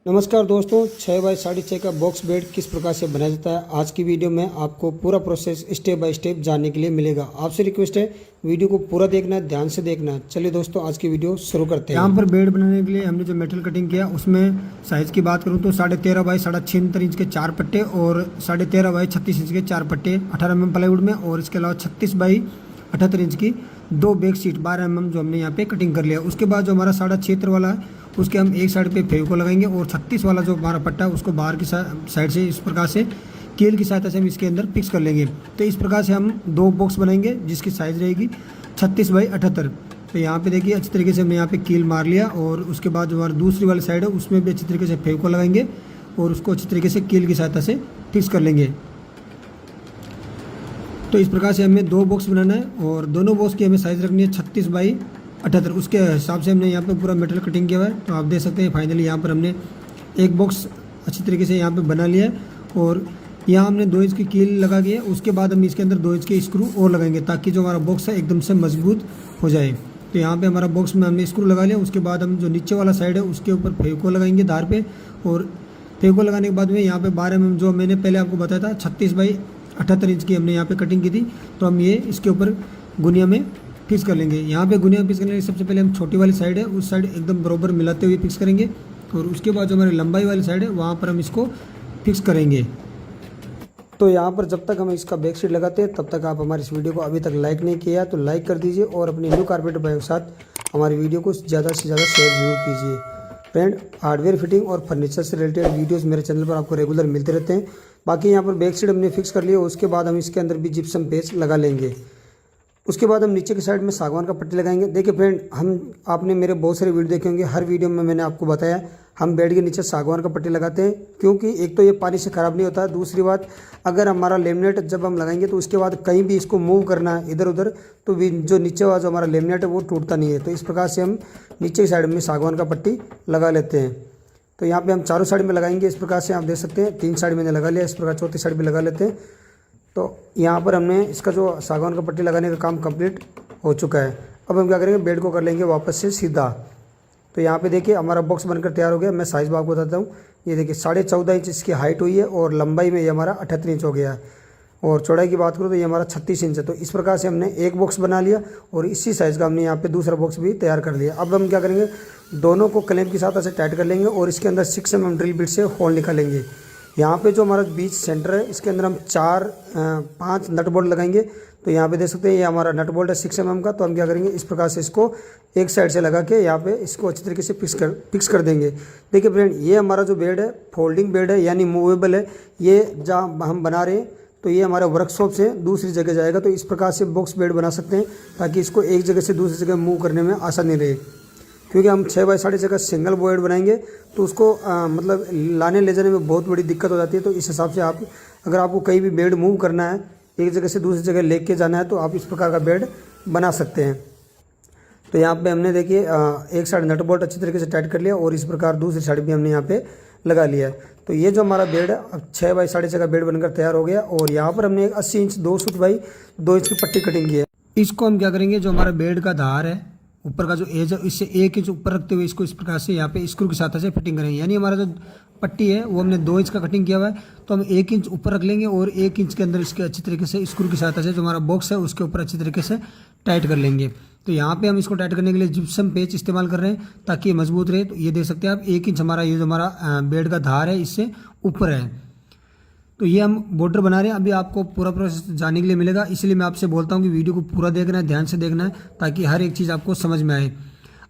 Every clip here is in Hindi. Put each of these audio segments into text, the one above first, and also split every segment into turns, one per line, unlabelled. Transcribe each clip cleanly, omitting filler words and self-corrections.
नमस्कार दोस्तों, 6x6.5 का बॉक्स बेड किस प्रकार से बनाया जाता है आज की वीडियो में आपको पूरा प्रोसेस स्टेप बाय स्टेप जानने के लिए मिलेगा। आपसे रिक्वेस्ट है वीडियो को पूरा देखना है, ध्यान से देखना है। चलिए दोस्तों, आज की वीडियो शुरू करते हैं। यहाँ पर बेड बनाने के लिए हमने जो मेटल कटिंग किया उसमें साइज़ की बात करूँ तो 13.5x6.5 इंच के 4 पट्टे और 13.5x36 इंच के 4 पट्टे 18 mm प्लाईवुड में, और इसके अलावा 36x78 इंच की 2 बैक सीट 12 mm जो हमने यहाँ पे कटिंग कर लिया। उसके बाद जो हमारा 6.5 वाला है उसके हम एक साइड पे फेविकोल लगाएंगे, और 36 वाला जो हमारा पट्टा है उसको बाहर की साइड से इस प्रकार से कील की सहायता से हम इसके अंदर फिक्स कर लेंगे। तो इस प्रकार से हम 2 बॉक्स बनाएंगे जिसकी साइज़ रहेगी 36x78। तो यहाँ पे देखिए अच्छी तरीके से हमने यहाँ पे कील मार लिया, और उसके बाद जो हमारी दूसरी वाली साइड है उसमें भी अच्छी तरीके से फेविकोल लगाएंगे और उसको अच्छी तरीके से कील की सहायता से फिक्स कर लेंगे। तो इस प्रकार से हमें 2 बॉक्स बनाना है, और दोनों बॉक्स की हमें साइज़ रखनी है 36x78। उसके हिसाब से हमने यहाँ पे पूरा मेटल कटिंग किया हुआ है। तो आप देख सकते हैं फाइनली यहाँ पर हमने एक बॉक्स अच्छी तरीके से यहाँ पे बना लिया है, और यहाँ हमने 2 इंच की कील लगा दी है। उसके बाद हम इसके अंदर 2 इंच के स्क्रू और लगाएंगे ताकि जो हमारा बॉक्स है एकदम से मजबूत हो जाए। तो यहाँ पे हमारा बॉक्स में हमने स्क्रू लगा लिया। उसके बाद हम जो नीचे वाला साइड है उसके ऊपर फेविकोल लगाएंगे धार पे, और फेविकोल लगाने के बाद में यहाँ पे 12 mm जो मैंने पहले आपको बताया था 36x78 इंच की हमने यहाँ पे कटिंग की थी, तो हम ये इसके ऊपर गुनिया में फिक्स कर लेंगे। यहाँ पे गुनिया फिक्स करने के लिए सबसे पहले हम छोटी वाली साइड है उस साइड एकदम बराबर मिलाते हुए फिक्स करेंगे, और उसके बाद जो हमारी लंबाई वाली साइड है वहाँ पर हम इसको फिक्स करेंगे। तो यहाँ पर जब तक हम इसका बैक सीट लगाते हैं तब तक आप हमारी इस वीडियो को अभी तक लाइक नहीं किया तो लाइक कर दीजिए, और अपने न्यू कारपेंटर भाई के साथ हमारी वीडियो को ज़्यादा से ज़्यादा शेयर जरूर कीजिए। फ्रेंड, हार्डवेयर फिटिंग और फर्नीचर से रिलेटेड वीडियोज़ मेरे चैनल पर आपको रेगुलर मिलते रहते हैं। बाकी यहाँ पर बैक सीट हमने फिक्स कर लिया, उसके बाद हम इसके अंदर भी जिप्सम पेस्ट लगा लेंगे। उसके बाद हम नीचे की साइड में सागवान का पट्टी लगाएंगे। देखिए फ्रेंड, आपने मेरे बहुत सारे वीडियो देखे होंगे, हर वीडियो में मैंने आपको बताया हम बेड के नीचे सागवान का पट्टी लगाते हैं, क्योंकि एक तो ये पानी से ख़राब नहीं होता है, दूसरी बात अगर हमारा लेमिनेट जब हम लगाएंगे तो उसके बाद कहीं भी इसको मूव करना है इधर उधर तो जो नीचे वाला जो हमारा लेमिनेट है वो टूटता नहीं है। तो इस प्रकार से हम नीचे की साइड में सागवान का पट्टी लगा लेते हैं। तो यहाँ पर हम चारों साइड में लगाएंगे इस प्रकार से, आप देख सकते हैं 3 साइड मैंने लगा लिया, इस प्रकार चौथी साइड भी लगा लेते हैं। तो यहाँ पर हमने इसका जो सागवान का पट्टी लगाने का काम कंप्लीट हो चुका है। अब हम क्या करेंगे, बेड को कर लेंगे वापस से सीधा। तो यहाँ पे देखिए हमारा बॉक्स बनकर तैयार हो गया। मैं साइज़ आपको बताता हूँ। ये देखिए 14.5 इंच इसकी हाइट हुई है, और लंबाई में ये हमारा 78 इंच हो गया है, और चौड़ाई की बात करूँ तो ये हमारा 36 इंच है। तो इस प्रकार से हमने एक बॉक्स बना लिया, और इसी साइज़ का हमने यहाँ पे दूसरा बॉक्स भी तैयार कर लिया। अब हम क्या करेंगे, दोनों को क्लैंप के साथ ऐसे टाइट कर लेंगे, और इसके अंदर 6 mm ड्रिल बिट से होल निकालेंगे। यहाँ पे जो हमारा बीच सेंटर है इसके अंदर हम 5 नट बोल्ट लगाएंगे। तो यहाँ पे देख सकते हैं ये हमारा नट बोल्ट है 6 mm का। तो हम क्या करेंगे, इस प्रकार से इसको एक साइड से लगा के यहाँ पे इसको अच्छी तरीके से फिक्स कर देंगे। देखिए फ्रेंड, ये हमारा जो बेड है फोल्डिंग बेड है, यानी मूवेबल है। ये जहाँ हम बना रहे हैं तो ये हमारे वर्कशॉप से दूसरी जगह जाएगा। तो इस प्रकार से बॉक्स बेड बना सकते हैं ताकि इसको एक जगह से दूसरी जगह मूव करने में आसानी रहे, क्योंकि हम 6x6.5 का सिंगल बेड बनाएंगे तो उसको मतलब लाने ले जाने में बहुत बड़ी दिक्कत हो जाती है। तो इस हिसाब से अगर आपको कहीं भी बेड मूव करना है, एक जगह से दूसरी जगह लेके जाना है, तो आप इस प्रकार का बेड बना सकते हैं। तो यहाँ पे हमने देखिए एक साइड नट बोल्ट अच्छी तरीके से टाइट कर लिया, और इस प्रकार दूसरी साइड भी हमने यहाँ पे लगा लिया है। तो ये जो हमारा बेड है अब 6x6.5 का बेड बनकर तैयार हो गया, और यहाँ पर हमने 80 इंच 2 फुट बाई 2 इंच की पट्टी कटिंग की है। इसको हम क्या करेंगे, जो हमारा बेड का धार है ऊपर का जो एज है इससे 1 इंच ऊपर रखते हुए इसको इस प्रकार से यहाँ पे स्क्रू की सहायता से फिटिंग करेंगे। यानी हमारा जो पट्टी है वो हमने 2 इंच का कटिंग किया हुआ है, तो हम 1 इंच ऊपर रख लेंगे, और 1 इंच के अंदर इसके अच्छी तरीके से स्क्रू की सहायता से जो हमारा बॉक्स है उसके ऊपर अच्छी तरीके से टाइट कर लेंगे। तो यहाँ पे हम इसको टाइट करने के लिए जिप्सम पेच इस्तेमाल कर रहे हैं ताकि ये मजबूत रहे। तो ये देख सकते हैं आप 1 इंच हमारा ये जो हमारा बेड का धार है इससे ऊपर है। तो ये हम बॉर्डर बना रहे हैं। अभी आपको पूरा प्रोसेस जानने के लिए मिलेगा, इसलिए मैं आपसे बोलता हूँ कि वीडियो को पूरा देखना है, ध्यान से देखना है, ताकि हर एक चीज़ आपको समझ में आए।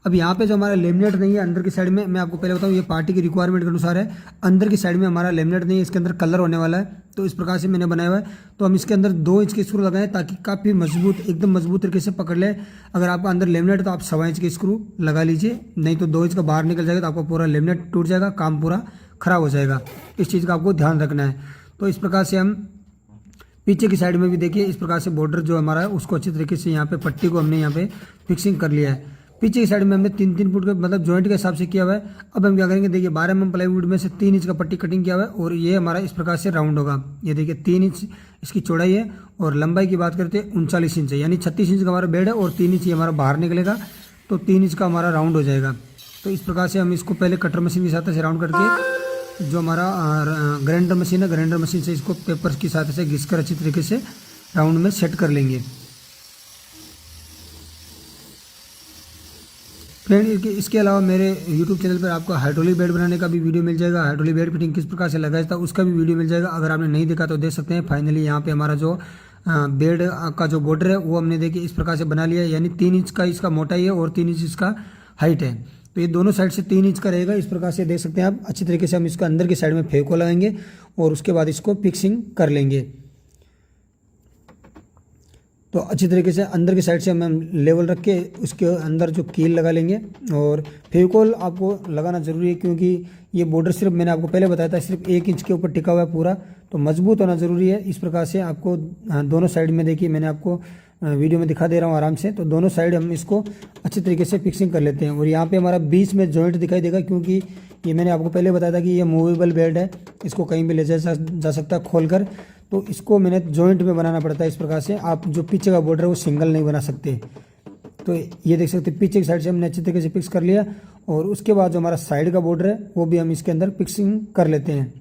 अब यहाँ पे जो हमारा लेमिनेट नहीं है अंदर की साइड में, मैं आपको पहले बताऊँ ये पार्टी की रिक्वायरमेंट के अनुसार है। अंदर की साइड में हमारा लेमिनेट नहीं है, इसके अंदर कलर होने वाला है। तो इस प्रकार से मैंने बनाया हुआ है। तो हम इसके अंदर 2 इंच के स्क्रू लगाएं ताकि काफ़ी मजबूत, एकदम मजबूत तरीके से पकड़ ले। अगर आपका अंदर लेमिनेट है तो आप 1.25 इंच के स्क्रू लगा लीजिए, नहीं तो 2 इंच का बाहर निकल जाएगा तो आपका पूरा लेमिनेट टूट जाएगा, काम पूरा खराब हो जाएगा। इस चीज़ का आपको ध्यान रखना है। तो इस प्रकार से हम पीछे की साइड में भी देखिए इस प्रकार से बॉर्डर जो हमारा है उसको अच्छी तरीके से यहाँ पे पट्टी को हमने यहाँ पे फिक्सिंग कर लिया है। पीछे की साइड में हमने 3-3 फुट का मतलब जॉइंट के हिसाब से किया हुआ है। अब हम क्या करेंगे, देखिए 12 mm प्लाईवुड में से 3 इंच का पट्टी कटिंग किया हुआ है, और ये हमारा इस प्रकार से राउंड होगा। ये देखिए 3 इंच इसकी चौड़ाई है, और लंबाई की बात करते हैं 39 इंच है, यानी 36 इंच का हमारा बेड है, और 3 इंच ये हमारा बाहर निकलेगा, तो 3 इंच का हमारा राउंड हो जाएगा। तो इस प्रकार से हम इसको पहले कटर मशीन की सहायता से राउंड करके जो हमारा ग्राइंडर मशीन है, ग्राइंडर मशीन से इसको पेपर की सहायता से घिस कर अच्छी तरीके से राउंड में सेट कर लेंगे। फ्रेंड इसके अलावा मेरे YouTube चैनल पर आपको हाइड्रोलिक बेड बनाने का भी वीडियो मिल जाएगा। हाइड्रोलिक बेड फिटिंग किस प्रकार से लगाया था उसका भी वीडियो मिल जाएगा। अगर आपने नहीं देखा तो देख सकते हैं। फाइनली यहाँ पे हमारा जो बेड का जो बॉर्डर है वो हमने देखिए इस प्रकार से बना लिया है, यानी 3 इंच का इसका मोटाई है और 3 इंच इसका हाइट है। तो ये दोनों साइड से 3 इंच का रहेगा। इस प्रकार से देख सकते हैं आप। अच्छी तरीके से हम इसको अंदर की साइड में फेविकोल लगाएंगे और उसके बाद इसको फिक्सिंग कर लेंगे। तो अच्छी तरीके से अंदर की साइड से हम लेवल रख के उसके अंदर जो कील लगा लेंगे। और फेविकोल आपको लगाना ज़रूरी है क्योंकि ये बॉर्डर सिर्फ मैंने आपको पहले बताया था सिर्फ 1 इंच के ऊपर टिका हुआ है पूरा, तो मजबूत होना ज़रूरी है। इस प्रकार से आपको दोनों साइड में देखिए मैंने आपको वीडियो में दिखा दे रहा हूँ आराम से। तो दोनों साइड हम इसको अच्छी तरीके से फिक्सिंग कर लेते हैं। और यहाँ पे हमारा बीच में जॉइंट दिखाई देगा क्योंकि ये मैंने आपको पहले बताया था कि ये मूवेबल बेड है, इसको कहीं भी ले जा सकता है खोल कर। तो इसको मैंने जॉइंट में बनाना पड़ता है। इस प्रकार से आप जो पीछे का बॉर्डर है वो सिंगल नहीं बना सकते। तो ये देख सकते हैं पीछे की साइड से हमने अच्छी तरीके से फिक्स कर लिया। और उसके बाद जो हमारा साइड का बॉर्डर है वो भी हम इसके अंदर फिक्सिंग कर लेते हैं।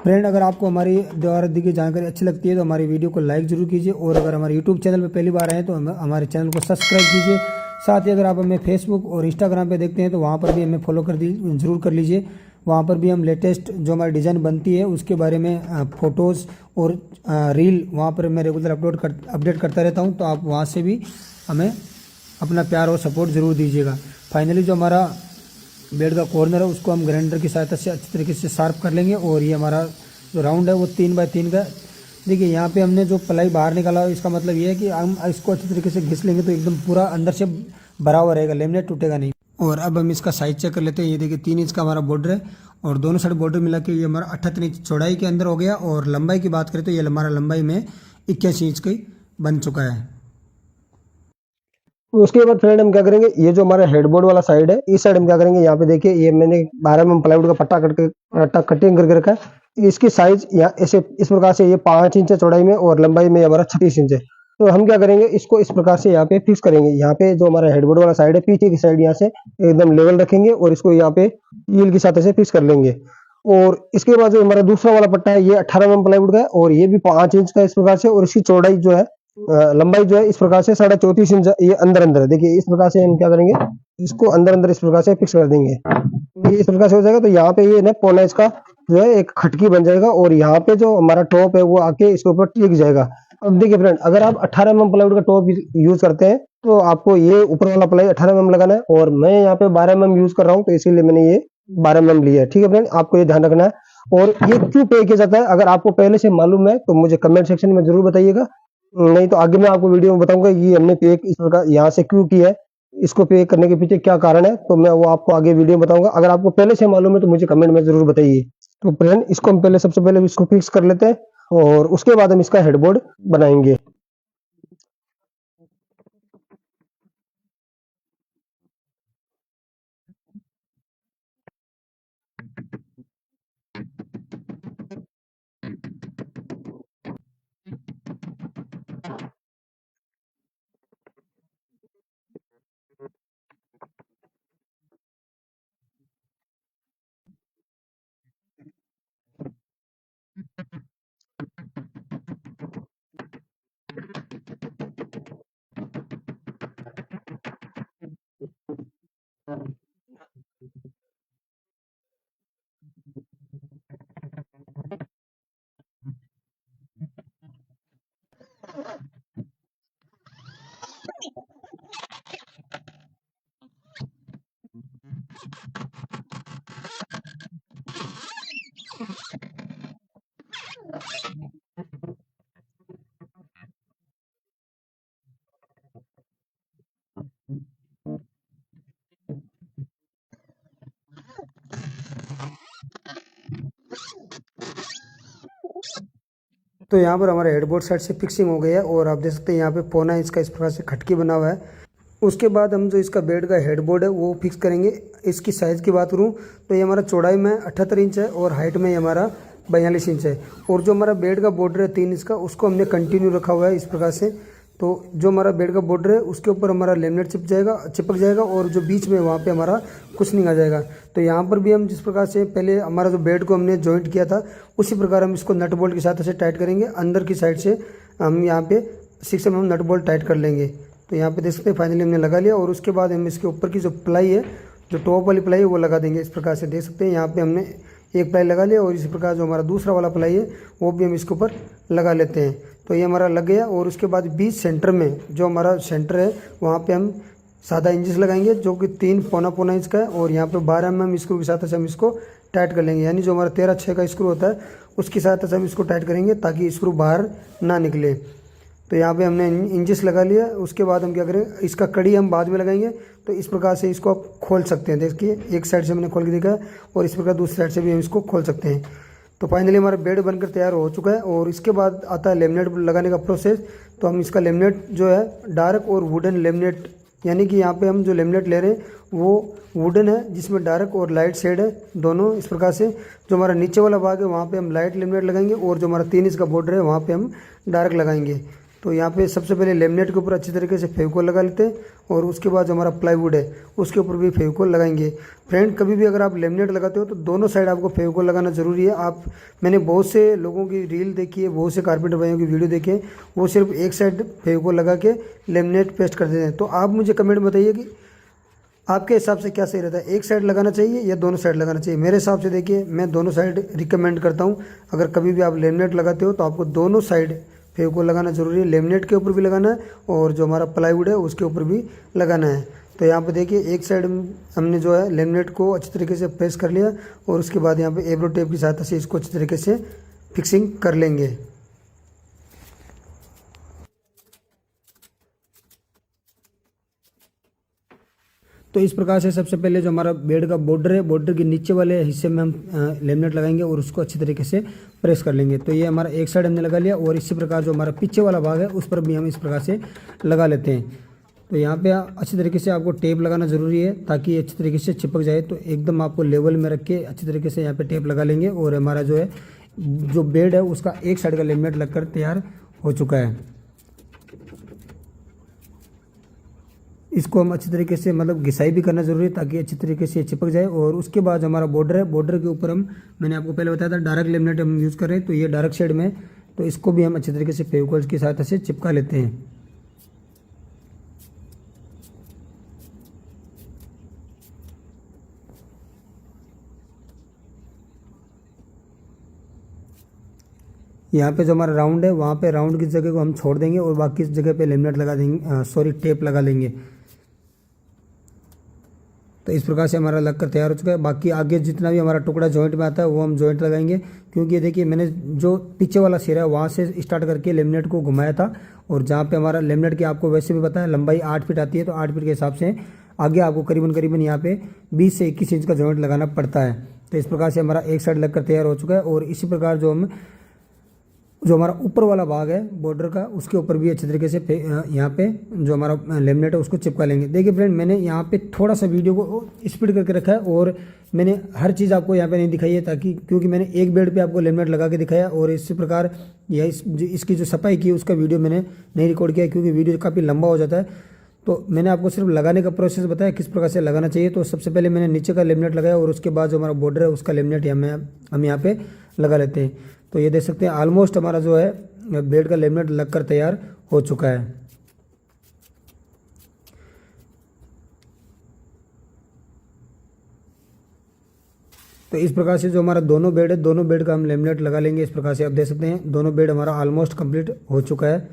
फ्रेंड अगर आपको हमारी द्वारा दी गई जानकारी अच्छी लगती है तो हमारी वीडियो को लाइक जरूर कीजिए। और अगर हमारे यूट्यूब चैनल पर पहली बार आए तो हमारे चैनल को सब्सक्राइब कीजिए। साथ ही अगर आप हमें फेसबुक और इंस्टाग्राम पे देखते हैं तो वहाँ पर भी हमें फॉलो जरूर कर लीजिए। वहाँ पर भी हम लेटेस्ट जो हमारी डिज़ाइन बनती है उसके बारे में फ़ोटोज़ और रील वहाँ पर मैं रेगुलर अपडेट करता रहता हूँ। तो आप वहाँ से भी हमें अपना प्यार और सपोर्ट ज़रूर दीजिएगा। फाइनली जो हमारा बेड का कॉर्नर है उसको हम ग्राइंडर की सहायता से अच्छी तरीके से शार्प कर लेंगे। और ये हमारा जो राउंड है वो 3 बाय 3 का। देखिए यहाँ पे हमने जो प्लाई बाहर निकाला है इसका मतलब ये है कि हम इसको अच्छी तरीके से घिस लेंगे तो एकदम पूरा अंदर से भरा हुआ रहेगा, लेमिनेट टूटेगा नहीं। और अब हम इसका साइज चेक कर लेते हैं। ये देखिए 3 इंच का हमारा बॉर्डर है और दोनों साइड बॉर्डर मिला के ये हमारा 78 इंच चौड़ाई के अंदर हो गया। और लंबाई की बात करें तो ये हमारा लंबाई में 81 इंच की बन चुका है।
उसके बाद फ्रेंड हम क्या करेंगे, ये जो हमारा हेडबोर्ड वाला साइड है इस साइड हम क्या करेंगे, यहाँ पे देखिए ये मैंने 12 mm प्लाईवुड का पट्टा कटिंग करके रखा है। इसकी साइज यहाँ ऐसे इस प्रकार से ये 5 इंच है चौड़ाई में और लंबाई में हमारा 36 इंच है। तो हम क्या करेंगे इसको इस प्रकार से यहाँ पे फिक्स करेंगे। यहाँ पे जो हमारा हेडबोर्ड वाला साइड है पीछे की साइड यहाँ से एकदम लेवल रखेंगे और इसको यहाँ पे हील की सहायता से फिक्स कर लेंगे। और इसके बाद जो हमारा दूसरा वाला पट्टा है ये 18 mm प्लाईवुड का है और ये भी 5 इंच का इस प्रकार से। और इसकी चौड़ाई जो है लंबाई जो है इस प्रकार से 34.5 इंच ये अंदर है। देखिए इस प्रकार से हम क्या करेंगे इसको अंदर इस प्रकार से फिक्स कर देंगे। ये इस प्रकार से हो जाएगा। तो यहाँ पे ये ना पौना इसका जो है एक खटकी बन जाएगा और यहाँ पे जो हमारा टॉप है वो आके इसके ऊपर टिक जाएगा। अब देखिए फ्रेंड अगर आप 18 mm प्लाईवुड का टॉप यूज करते हैं तो आपको ये ऊपर वाला प्लाई 18 mm लगाना है और मैं यहाँ पे 12 mm यूज कर रहा हूँ तो इसीलिए मैंने ये 12 mm लिया है। ठीक है फ्रेंड, आपको ये ध्यान रखना है। और ये क्यों पे किया जाता है अगर आपको पहले से मालूम है तो मुझे कमेंट सेक्शन में जरूर बताइएगा, नहीं तो आगे मैं आपको वीडियो में बताऊंगा ये हमने पे इस प्रकार यहाँ से क्यों किया है, इसको पे करने के पीछे क्या कारण है, तो मैं वो आपको आगे वीडियो में बताऊंगा। अगर आपको पहले से मालूम है तो मुझे कमेंट में जरूर बताइए। तो फ्रेंड इसको हम पहले सबसे पहले इसको फिक्स कर लेते हैं और उसके बाद हम इसका हेडबोर्ड बनाएंगे।
तो यहाँ पर हमारे हेडबोर्ड साइड से फिक्सिंग हो गई है और आप देख सकते हैं यहाँ पे पौना इंच का इस प्रकार से खटकी बना हुआ है। उसके बाद हम जो इसका बेड का हेडबोर्ड है वो फिक्स करेंगे। इसकी साइज़ की बात करूँ तो ये हमारा चौड़ाई में 78 इंच है और हाइट में हमारा 42 इंच है। और जो हमारा बेड का बॉर्डर है 3 इंच का उसको हमने कंटिन्यू रखा हुआ है इस प्रकार से। तो जो हमारा बेड का बॉर्डर है उसके ऊपर हमारा लेमिनेट चिपक जाएगा और जो बीच में वहाँ पे हमारा कुशनिंग आ जाएगा। तो यहाँ पर भी हम जिस प्रकार से पहले हमारा जो बेड को हमने जॉइंट किया था उसी प्रकार हम इसको नट बोल्ट के साथ ऐसे टाइट करेंगे। अंदर की साइड से हम यहाँ पे 6 mm नट बोल्ट टाइट कर लेंगे। तो यहाँ पे देख सकते हैं फाइनली हमने लगा लिया और उसके बाद हम इसके ऊपर की जो प्लाई है, जो टॉप वाली प्लाई है वो लगा देंगे। इस प्रकार से देख सकते हैं यहाँ पे हमने एक प्लाई लगा लिया और इसी प्रकार जो हमारा दूसरा वाला प्लाई है वो भी हम इसके ऊपर लगा लेते हैं। तो ये हमारा लग गया और उसके बाद बीच सेंटर में जो हमारा सेंटर है वहाँ पे हम सादा इंचिस लगाएंगे जो कि 3 पौना इंच का है और यहाँ पे 12 mm स्क्रू के साथ हम इसको टाइट कर लेंगे। यानी जो हमारा 13/6 का स्क्रू होता है उसके साथ हम इसको टाइट करेंगे ताकि स्क्रू बाहर ना निकले। तो यहाँ पे हमने इंचिस लगा लिया। उसके बाद हम क्या करें, इसका कड़ी हम बाद में लगाएंगे। तो इस प्रकार से इसको आप खोल सकते हैं। देखिए एक साइड से मैंने खोल के दिखा और इस प्रकार दूसरी साइड से भी हम इसको खोल सकते हैं। तो फाइनली हमारा बेड बनकर तैयार हो चुका है और इसके बाद आता है लेमिनेट लगाने का प्रोसेस। तो हम इसका लेमिनेट जो है डार्क और वुडन लेमिनेट, यानी कि यहाँ पे हम जो लेमिनेट ले रहे हैं वो वुडन है जिसमें डार्क और लाइट शेड है दोनों। इस प्रकार से जो हमारा नीचे वाला भाग है वहाँ पे हम लाइट लेमिनेट लगाएंगे और जो हमारा 3 इंच का बॉर्डर है वहाँ पे हम डार्क लगाएंगे। तो यहाँ पे सबसे पहले लेमिनेट के ऊपर अच्छी तरीके से फेविकोल लगा लेते हैं और उसके बाद जो हमारा प्लाईवुड है उसके ऊपर भी फेविकोल लगाएंगे। फ्रेंड कभी भी अगर आप लेमिनेट लगाते हो तो दोनों साइड आपको फेविकोल लगाना ज़रूरी है। मैंने बहुत से लोगों की रील देखी है, बहुत से कारपेंटर भाइयों की वीडियो देखी है, वो सिर्फ एक साइड फेविकोल लगा के लेमिनेट पेस्ट कर देते हैं। तो आप मुझे कमेंट बताइए कि आपके हिसाब से क्या सही रहता है, एक साइड लगाना चाहिए या दोनों साइड लगाना चाहिए। मेरे हिसाब से देखिए मैं दोनों साइड रिकमेंड करता हूँ। अगर कभी भी आप लेमिनेट लगाते हो तो आपको दोनों साइड फेविकोल लगाना जरूरी है। लेमिनेट के ऊपर भी लगाना है और जो हमारा प्लाईवुड है उसके ऊपर भी लगाना है। तो यहाँ पे देखिए एक साइड हमने जो है लेमिनेट को अच्छी तरीके से प्रेस कर लिया और उसके बाद यहाँ पे एब्रो टेप की सहायता से इसको अच्छी तरीके से फिक्सिंग कर लेंगे। तो इस प्रकार से सबसे पहले जो हमारा बेड का बॉर्डर है, बॉर्डर के नीचे वाले हिस्से में हम लेमिनेट लगाएंगे और उसको अच्छी तरीके से प्रेस कर लेंगे। तो ये हमारा एक साइड हमने लगा लिया और इसी प्रकार जो हमारा पीछे वाला भाग है उस पर भी हम इस प्रकार से लगा लेते हैं। तो यहाँ पे अच्छी तरीके से आपको टेप लगाना ज़रूरी है ताकि अच्छी तरीके से चिपक जाए। तो एकदम आपको लेवल में रख के अच्छी तरीके से यहाँ पे टेप लगा लेंगे और हमारा जो है जो बेड है उसका एक साइड का लेमिनेट लगकर तैयार हो चुका है। इसको हम अच्छी तरीके से मतलब घिसाई भी करना जरूरी है ताकि अच्छी तरीके से चिपक जाए। और उसके बाद हमारा बॉर्डर है, बॉर्डर के ऊपर मैंने आपको पहले बताया था डार्क लेमिनेट हम यूज़ कर रहे हैं। तो ये डार्क शेड में, तो इसको भी हम अच्छी तरीके से फेविकोल की सहायता से चिपका लेते हैं। यहाँ पे जो हमारा राउंड है वहाँ पे राउंड की जगह को हम छोड़ देंगे और बाकी इस जगह पे लेमिनेट लगा देंगे, सॉरी टेप लगा लेंगे। तो इस प्रकार से हमारा लग कर तैयार हो चुका है। बाकी आगे जितना भी हमारा टुकड़ा जॉइंट में आता है वो हम जॉइंट लगाएंगे, क्योंकि ये देखिए मैंने जो पीछे वाला सिरा है वहाँ से स्टार्ट करके लेमिनेट को घुमाया था और जहाँ पे हमारा लेमिनेट की आपको वैसे भी पता है लंबाई 8 फीट आती है। तो 8 फीट के हिसाब से आगे आपको करीबन यहाँ पे 20 से 21 इंच का जॉइंट लगाना पड़ता है। तो इस प्रकार से हमारा एक साइड लगकर तैयार हो चुका है और इसी प्रकार जो हमारा ऊपर वाला भाग है बॉर्डर का उसके ऊपर भी अच्छे तरीके से यहाँ पे जो हमारा लेमिनेट है उसको चिपका लेंगे। देखिए फ्रेंड मैंने यहाँ पे थोड़ा सा वीडियो को स्पीड करके रखा है और मैंने हर चीज़ आपको यहाँ पे नहीं दिखाई है ताकि, क्योंकि मैंने एक बेड पे आपको लेमिनेट लगा के दिखाया और इसी प्रकार इसकी जो सफाई की उसका वीडियो मैंने नहीं रिकॉर्ड किया क्योंकि वीडियो काफ़ी लंबा हो जाता है। तो मैंने आपको सिर्फ लगाने का प्रोसेस बताया किस प्रकार से लगाना चाहिए। तो सबसे पहले मैंने नीचे का लेमिनेट लगाया और उसके बाद जो हमारा बॉर्डर है उसका लेमिनेट हम यहाँ पे लगा लेते हैं। तो ये देख सकते हैं ऑलमोस्ट हमारा जो है बेड का लेमिनेट लगकर तैयार हो चुका है। तो इस प्रकार से जो हमारा दोनों बेड है दोनों बेड का हम लेमिनेट लगा लेंगे। इस प्रकार से आप देख सकते हैं दोनों बेड हमारा ऑलमोस्ट कंप्लीट हो चुका है।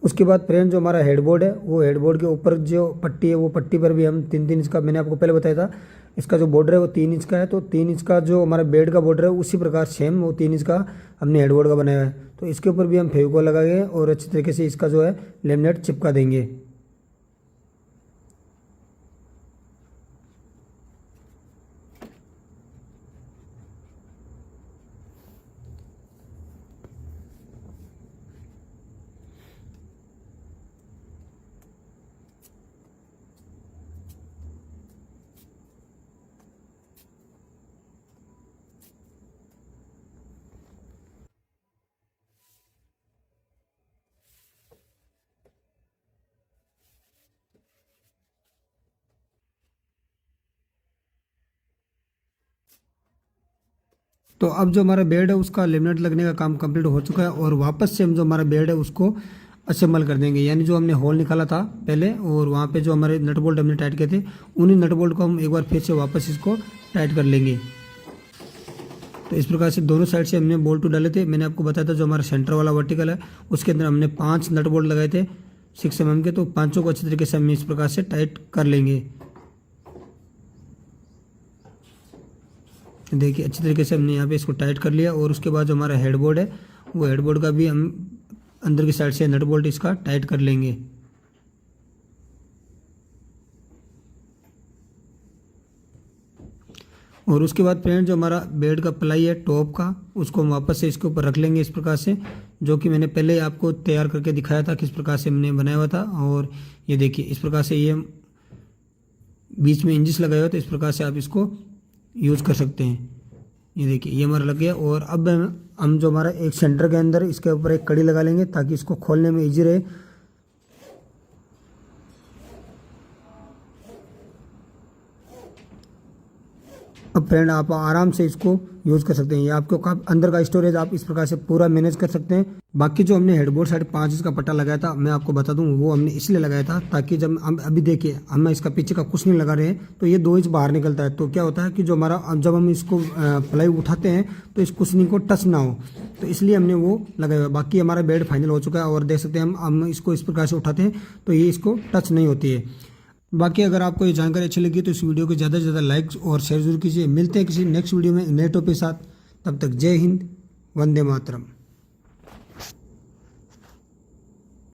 उसके बाद फ्रेंड जो हमारा हेडबोर्ड है वो हेडबोर्ड के ऊपर जो पट्टी है वो पट्टी पर भी हम 3-3 इंच का, मैंने आपको पहले बताया था इसका जो बॉर्डर है वो 3 इंच का है। तो 3 इंच का जो हमारा बेड का बॉर्डर है उसी प्रकार सेम वो 3 इंच का हमने हेडबोर्ड का बनाया है। तो इसके ऊपर भी हम फेविकोल लगाएंगे और अच्छी तरीके से इसका जो है लेमिनेट चिपका देंगे। तो अब जो हमारा बेड है उसका लेमिनेट लगने का काम कंप्लीट हो चुका है और वापस से हम जो हमारा बेड है उसको असेंबल कर देंगे। यानी जो हमने होल निकाला था पहले और वहाँ पे जो हमारे नट बोल्ट हमने टाइट किए थे उन्हीं नट बोल्ट को हम एक बार फिर से वापस इसको टाइट कर लेंगे। तो इस प्रकार से दोनों साइड से हमने बोल्ट डाले थे। मैंने आपको बताया था जो हमारा सेंटर वाला वर्टिकल है उसके अंदर हमने 5 नट बोल्ट लगाए थे 6 mm के। तो पांचों को अच्छी तरीके से हम इस प्रकार से टाइट कर लेंगे। देखिए अच्छी तरीके से हमने यहाँ पे इसको टाइट कर लिया और उसके बाद जो हमारा हेडबोर्ड है वो हेडबोर्ड का भी हम अंदर की साइड से नट बोल्ट इसका टाइट कर लेंगे। और उसके बाद फ्रेंड जो हमारा बेड का प्लाई है टॉप का उसको हम वापस से इसके ऊपर रख लेंगे इस प्रकार से, जो कि मैंने पहले आपको तैयार करके दिखाया था किस प्रकार से हमने बनाया हुआ था। और ये देखिए इस प्रकार से ये बीच में इंजिस लगाया हुआ तो इस प्रकार से आप इसको यूज़ कर सकते हैं। ये देखिए ये हमारा लग गया। और अब हम जो हमारा एक सेंटर के अंदर इसके ऊपर एक कड़ी लगा लेंगे ताकि इसको खोलने में ईजी रहे। अब फ्रेंड आप आराम से इसको यूज़ कर सकते हैं। ये आपको अंदर का स्टोरेज आप इस प्रकार से पूरा मैनेज कर सकते हैं। बाकी जो हमने हेडबोर्ड 5.5 इंच का पट्टा लगाया था मैं आपको बता दूं वो हमने इसलिए लगाया था ताकि जब हम अभी देखिए हम इसका पीछे का कुछ नहीं लगा रहे हैं तो ये 2 इंच बाहर निकलता है। तो क्या होता है कि जो हमारा जब हम इसको प्लाई उठाते हैं तो इस कुशनिंग को टच ना हो, तो इसलिए हमने वो लगाया हुआ। बाकी हमारा बेड फाइनल हो चुका है और देख सकते हैं हम इसको इस प्रकार से उठाते हैं तो ये इसको टच नहीं होती है। बाकी अगर आपको ये जानकारी अच्छी लगी तो इस वीडियो को ज़्यादा से ज़्यादा लाइक और शेयर जरूर कीजिए। मिलते हैं किसी नेक्स्ट वीडियो में नए टॉपिक के साथ। तब तक जय हिंद, वंदे मातरम।